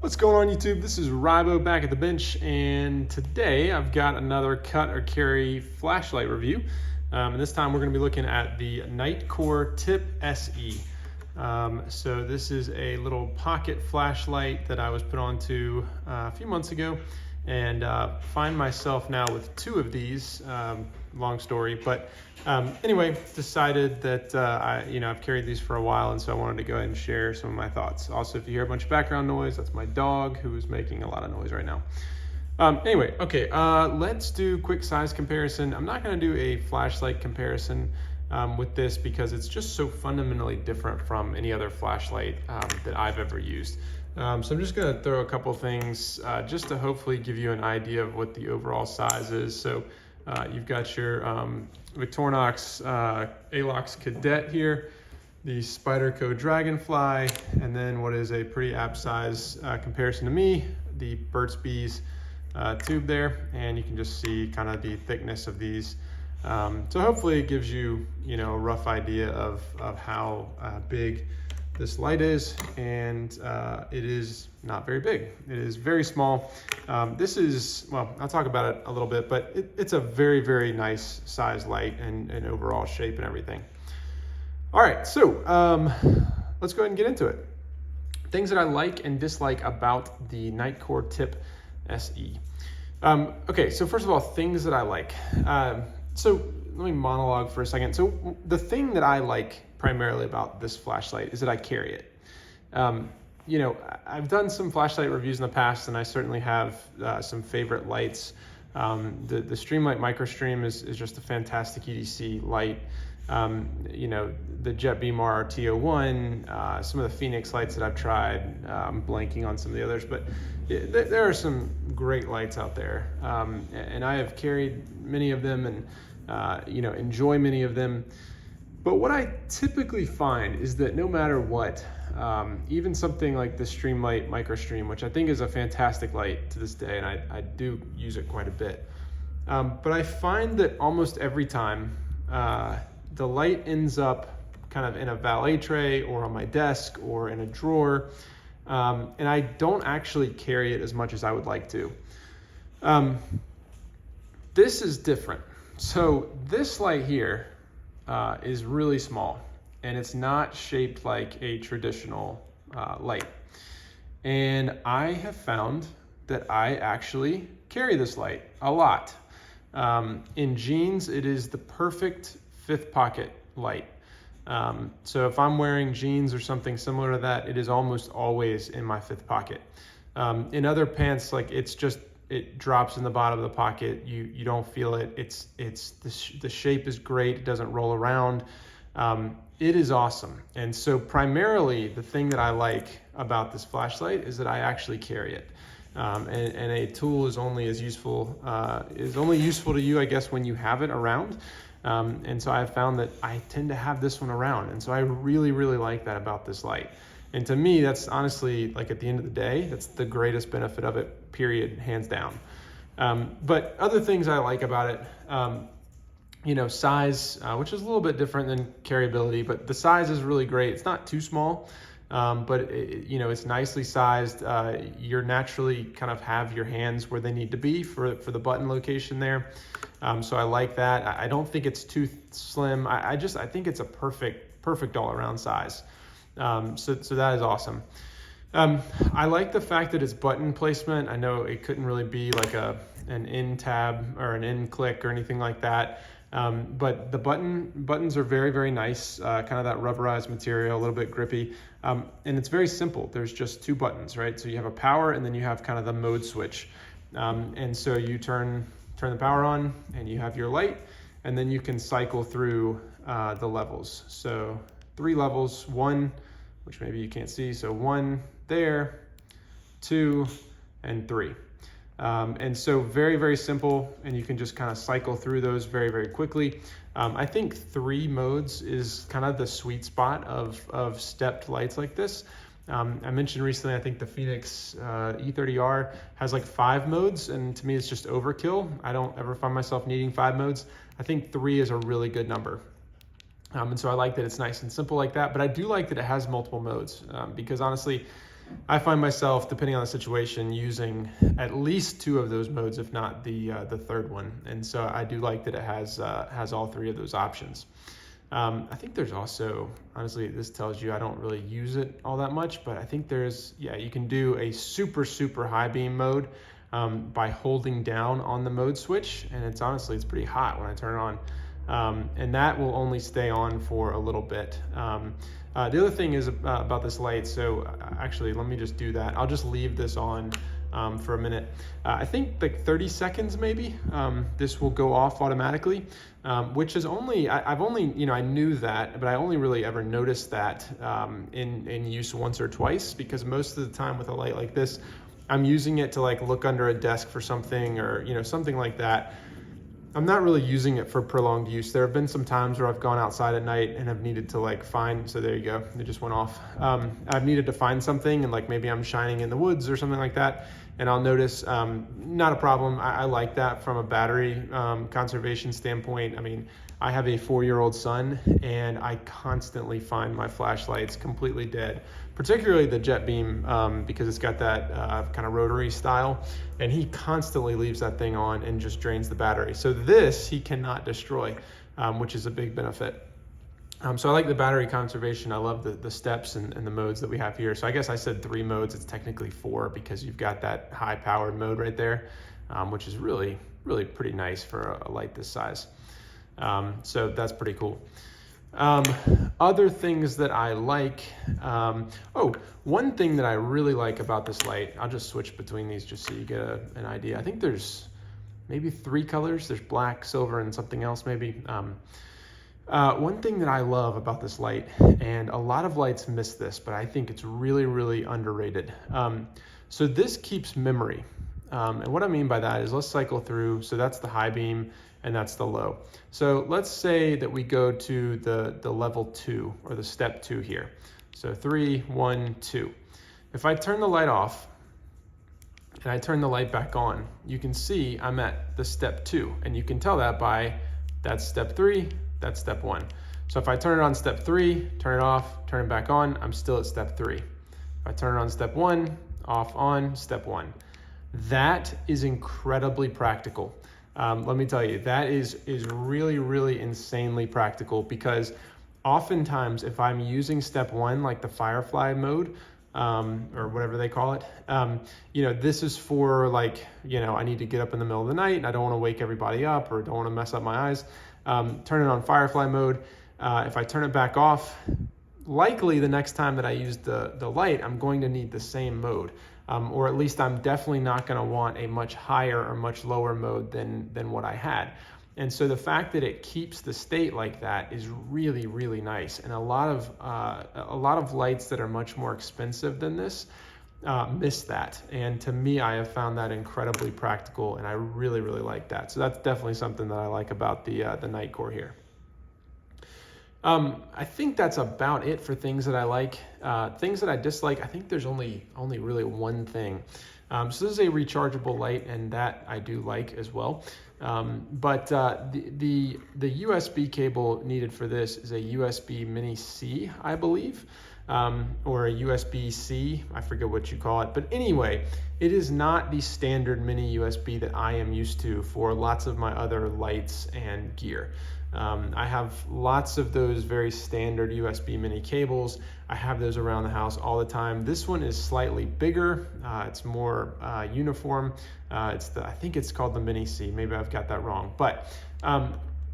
What's going on YouTube? This is Rybo back at the bench, and today I've got another cut or carry flashlight review. And this time we're going to be looking at the Nitecore Tip SE. So this is a little pocket flashlight that I was put onto a few months ago, and find myself now with two of these. Long story, but anyway, decided that I've carried these for a while, and so I wanted to go ahead and share some of my thoughts. Also, if you hear a bunch of background noise, that's my dog who is making a lot of noise right now. Anyway, okay, let's do quick size comparison. I'm not going to do a flashlight comparison with this because it's just so fundamentally different from any other flashlight that I've ever used. So I'm just going to throw a couple things just to hopefully give you an idea of what the overall size is. So you've got your Victorinox Alox Cadet here, the Spyderco Dragonfly, and then what is a pretty apt size comparison to me, the Burt's Bees tube there, and you can just see kind of the thickness of these. So hopefully it gives you, a rough idea of how big this light is, and it is not very big. It is very small. This is, well, I'll talk about it a little bit, but it's a very, very nice size light and overall shape and everything. All right, so let's go ahead and get into it. Things that I like and dislike about the Nitecore Tip SE. Okay, so first of all, things that I like. So let me monologue for a second. So the thing that I like primarily about this flashlight is that I carry it. I've done some flashlight reviews in the past, and I certainly have some favorite lights. The Streamlight MicroStream is just a fantastic EDC light. The Jet Beam RRT01, some of the Phoenix lights that I've tried. I'm blanking on some of the others, but there are some great lights out there. And I have carried many of them and, enjoy many of them. But what I typically find is that no matter what, even something like the Streamlight MicroStream, which I think is a fantastic light to this day, and I do use it quite a bit, but I find that almost every time the light ends up kind of in a valet tray or on my desk or in a drawer, and I don't actually carry it as much as I would like to. This is different. So this light here is really small, and it's not shaped like a traditional light. And I have found that I actually carry this light a lot. In jeans, it is the perfect fifth pocket light. So if I'm wearing jeans or something similar to that, it is almost always in my fifth pocket. In other pants, it drops in the bottom of the pocket. You don't feel it. The shape is great. It doesn't roll around. It is awesome. And so primarily the thing that I like about this flashlight is that I actually carry it. And a tool is only useful to you, I guess, when you have it around. And so I've found that I tend to have this one around. And so I really, really like that about this light. And to me, that's honestly, like, at the end of the day, that's the greatest benefit of it, period, hands down. But other things I like about it, size, which is a little bit different than carryability, but the size is really great. It's not too small, but it's nicely sized. You're naturally kind of have your hands where they need to be for the button location there. So I like that. I don't think it's too slim. I think it's a perfect all around size. So that is awesome. I like the fact that it's button placement. I know it couldn't really be like an in tab or an in click or anything like that. But the buttons are very, very nice, kind of that rubberized material, a little bit grippy. And it's very simple. There's just two buttons, right? So you have a power, and then you have kind of the mode switch. And so you turn the power on, and you have your light, and then you can cycle through the levels. So 3 levels, 1, which maybe you can't see. So 1 there, 2, and 3. And so very, very simple, and you can just kind of cycle through those very, very quickly. I think 3 modes is kind of the sweet spot of stepped lights like this. I mentioned recently, I think the Phoenix E30R has like 5 modes, and to me it's just overkill. I don't ever find myself needing 5 modes. I think 3 is a really good number. And so I like that it's nice and simple like that, but I do like that it has multiple modes because honestly, I find myself, depending on the situation, using at least 2 of those modes, if not the third one. And so I do like that it has all 3 of those options. I think there's also, honestly, this tells you I don't really use it all that much, but I think you can do a super high beam mode by holding down on the mode switch, and it's pretty hot when I turn it on. And that will only stay on for a little bit. The other thing is about this light, so actually let me just do that. I'll just leave this on for a minute. I think like 30 seconds maybe, this will go off automatically, which is I've only, I knew that, but I only really ever noticed that in use once or twice, because most of the time with a light like this, I'm using it to like look under a desk for something or, something like that. I'm not really using it for prolonged use. There have been some times where I've gone outside at night and have needed to like find, so there you go, it just went off. I've needed to find something and like maybe I'm shining in the woods or something like that, and I'll notice, not a problem. I like that from a battery conservation standpoint. I mean, I have a 4-year-old son and I constantly find my flashlights completely dead, particularly the jet beam, because it's got that kind of rotary style, and he constantly leaves that thing on and just drains the battery. So this he cannot destroy, which is a big benefit. So I like the battery conservation. I love the steps and the modes that we have here. So I guess I said 3 modes, it's technically 4 because you've got that high powered mode right there, which is really pretty nice for a light this size. So that's pretty cool. Other things that I like, one thing that I really like about this light, I'll just switch between these just so you get an idea. I think there's maybe 3 colors. There's black, silver, and something else maybe. One thing that I love about this light, and a lot of lights miss this, but I think it's really underrated. So this keeps memory. And what I mean by that is, let's cycle through. So that's the high beam and that's the low. So let's say that we go to the level 2 or the step 2 here. So 3, 1, 2. If I turn the light off and I turn the light back on, you can see I'm at the step 2, and you can tell that by that's step 3, that's step 1. So if I turn it on step 3, turn it off, turn it back on, I'm still at step 3. If I turn it on step 1, off, on, step 1. That is incredibly practical. Let me tell you, that is really insanely practical, because oftentimes if I'm using step 1, like the firefly mode, or whatever they call it, this is for like, I need to get up in the middle of the night and I don't want to wake everybody up or don't want to mess up my eyes. Turn it on firefly mode. If I turn it back off, likely the next time that I use the light, I'm going to need the same mode. Or at least I'm definitely not going to want a much higher or much lower mode than what I had. And so the fact that it keeps the state like that is really nice. And a lot of lights that are much more expensive than this miss that. And to me, I have found that incredibly practical, and I really like that. So that's definitely something that I like about the Nitecore here. I think that's about it for things that I like. Things that I dislike, I think there's only really one thing. So this is a rechargeable light, and that I do like as well. But the USB cable needed for this is a USB Mini C, I believe, or a USB-C, I forget what you call it. But anyway, it is not the standard mini USB that I am used to for lots of my other lights and gear. I have lots of those very standard USB mini cables. I have those around the house all the time. This one is slightly bigger. It's more uniform. I think it's called the Mini C. Maybe I've got that wrong. But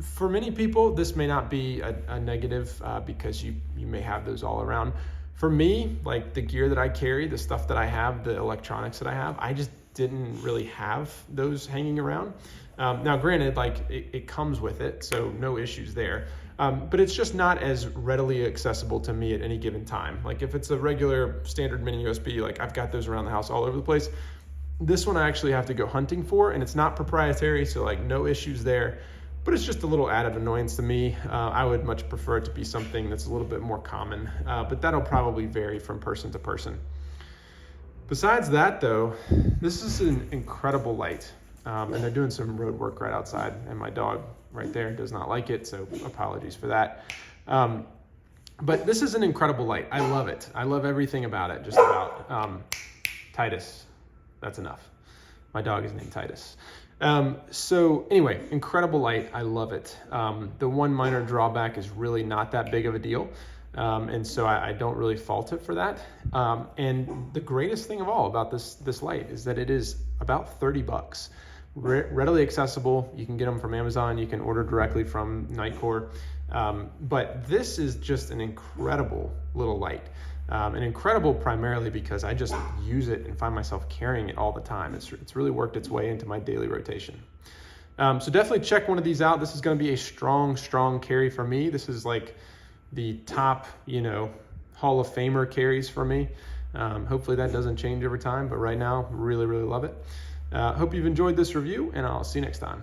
for many people, this may not be a negative because you may have those all around. For me, like the gear that I carry, the stuff that I have, the electronics that I have, I just didn't really have those hanging around. Now, granted, like it comes with it, so no issues there. But it's just not as readily accessible to me at any given time. Like if it's a regular standard mini USB, like I've got those around the house all over the place. This one I actually have to go hunting for, and it's not proprietary, so like no issues there. But it's just a little added annoyance to me. I would much prefer it to be something that's a little bit more common, but that'll probably vary from person to person. Besides that though, this is an incredible light. And they're doing some road work right outside, and my dog right there does not like it, so apologies for that. But this is an incredible light. I love it. I love everything about it, just about. Titus, that's enough. My dog is named Titus. So anyway, incredible light. I love it. The one minor drawback is really not that big of a deal. And so I don't really fault it for that. And the greatest thing of all about this light is that it is about 30 bucks. Readily accessible. You can get them from Amazon. You can order directly from Nitecore. But this is just an incredible little light. And incredible primarily because I just use it and find myself carrying it all the time. It's really worked its way into my daily rotation. So definitely check one of these out. This is going to be a strong carry for me. This is like the top, Hall of Famer carries for me. Hopefully that doesn't change over time, but right now, really love it. Hope you've enjoyed this review, and I'll see you next time.